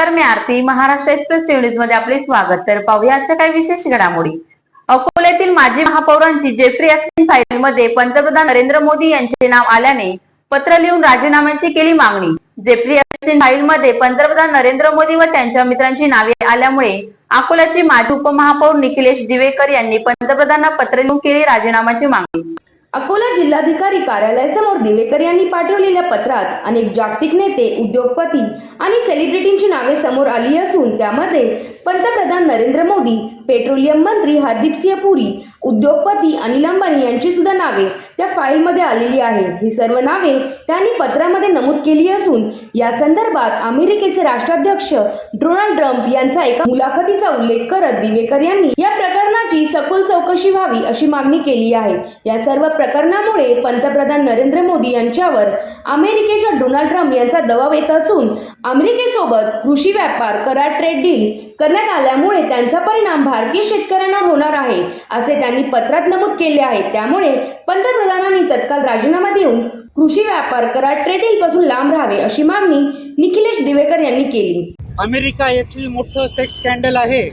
नमस्कार, मी आरती. Maharashtra express news मध्ये आपले स्वागत. तर पाहूया आजच्या काही विशेष घडामोडी. अकोल्यातील माजी महापौरांची जेफ्री ॲस्टिन फाईलमध्ये पंतप्रधान नरेंद्र मोदी यांचे नाव आल्याने पत्र लिहून राजीनाम्याची केली मागणी. जेफ्री ॲस्टिन फाईलमध्ये पंतप्रधान नरेंद्र मोदी व त्यांच्या मित्रांची नावे आल्यामुळे अकोल्याचे माजी उपमहापौर निखिलेश दिवेकर यांनी पंतप्रधानांना पत्र लिहून केली राजीनाम्याची मागणी. अकोला जिल्हाधिकारी कार्यालयासमोर दिवेकर यांनी पाठवलेल्या पत्रात अनेक जागतिक नेते, उद्योगपती आणि सेलिब्रिटींची नावे समोर आली असून त्यामध्ये पंतप्रधान नरेंद्र मोदी, पेट्रोलियम मंत्री हरदीप सिंह पुरी, उद्योगपती अनिल अंबानी यांची सुद्धा नावे त्या फाईलमध्ये आलेली आहे. ही सर्व नावे त्यांनी पत्रामध्ये नमूद केली असून या संदर्भात अमेरिकेचे राष्ट्राध्यक्ष डोनाल्ड ट्रम्प यांचा एका मुलाखतीचा उल्लेख करत दिवेकर यांनी या प्रकरणाची सखोल चौकशी व्हावी अशी मागणी केली आहे. या सर्व प्रकरणामुळे पंतप्रधान नरेंद्र मोदी यांच्यावर अमेरिकेच्या डोनाल्ड ट्रम्प यांचा दबाव येत असून अमेरिकेसोबत कृषी व्यापार करार ट्रेड डील करण्यात आल्यामुळे त्यांचा परिणाम भारतीय शेतकऱ्यांना होणार आहे असे त्यांनी पत्रात नमूद केले आहे. त्यामुळे पंतप्रधानांनी तत्काळ राजीनामा देऊन कृषी व्यापार करार ट्रेड डील पासून लांब राहावे अशी मागणी निखिलेश दिवेकर यांनी केली. अमेरिका येथील मोठं सेक्स स्कॅन्डल आहे.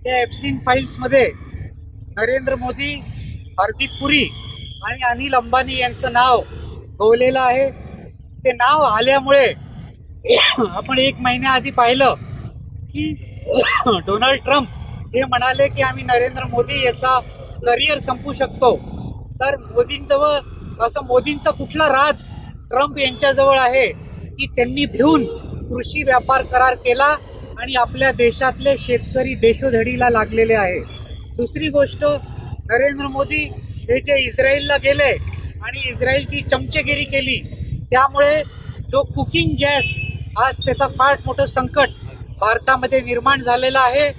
त्या एप्स्टीन फाईल्स मध्ये नरेंद्र मोदी, हरदीप पुरी आणि अनिल अंबानी यांचं नाव गोवलेलं आहे. ते नाव आल्यामुळे आपण एक महिन्याआधी पाहिलं की डोनाल्ड ट्रम्प हे म्हणाले की आम्ही नरेंद्र मोदी याचा करिअर संपवू शकतो. तर मोदींचा कुठला राज ट्रम्प यांच्याजवळ आहे की त्यांनी भिवून कृषी व्यापार करार केला आणि आपल्या देशातले शेतकरी देशोधडीला लागलेले आहे. दुसरी गोष्ट, नरेंद्र मोदी हे जे इस्रायलला गेले आणि इस्रायलची चमचेगिरी केली, त्यामुळे जो कुकिंग गॅस आज त्याचा फार मोठं संकट भारतामध्ये निर्माण झालेला आहे.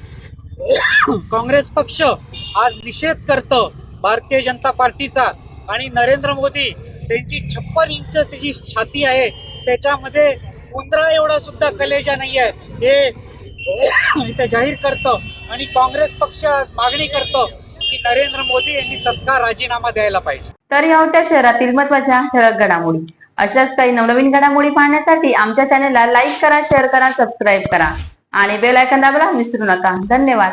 काँग्रेस पक्ष आज निषेध करतं भारतीय जनता पार्टीचा आणि नरेंद्र मोदी त्यांची 56 इंच त्याची छाती आहे, त्याच्यामध्ये उंदरा एवढा सुद्धा कलेजा नाही आहे हे इथे जाहीर करतं आणि काँग्रेस पक्ष मागणी करतं की नरेंद्र मोदी यांनी तत्काळ राजीनामा द्यायला पाहिजे. तर या होत्या शहरातील महत्त्वाच्या ठळक घडामोडी. अशाच काही नवनवीन घडामोडी पाहण्यासाठी आमच्या चॅनलला लाईक करा, शेअर करा, सबस्क्राईब करा आणि बेल आयकॉन दाबायला विसरू नका. धन्यवाद.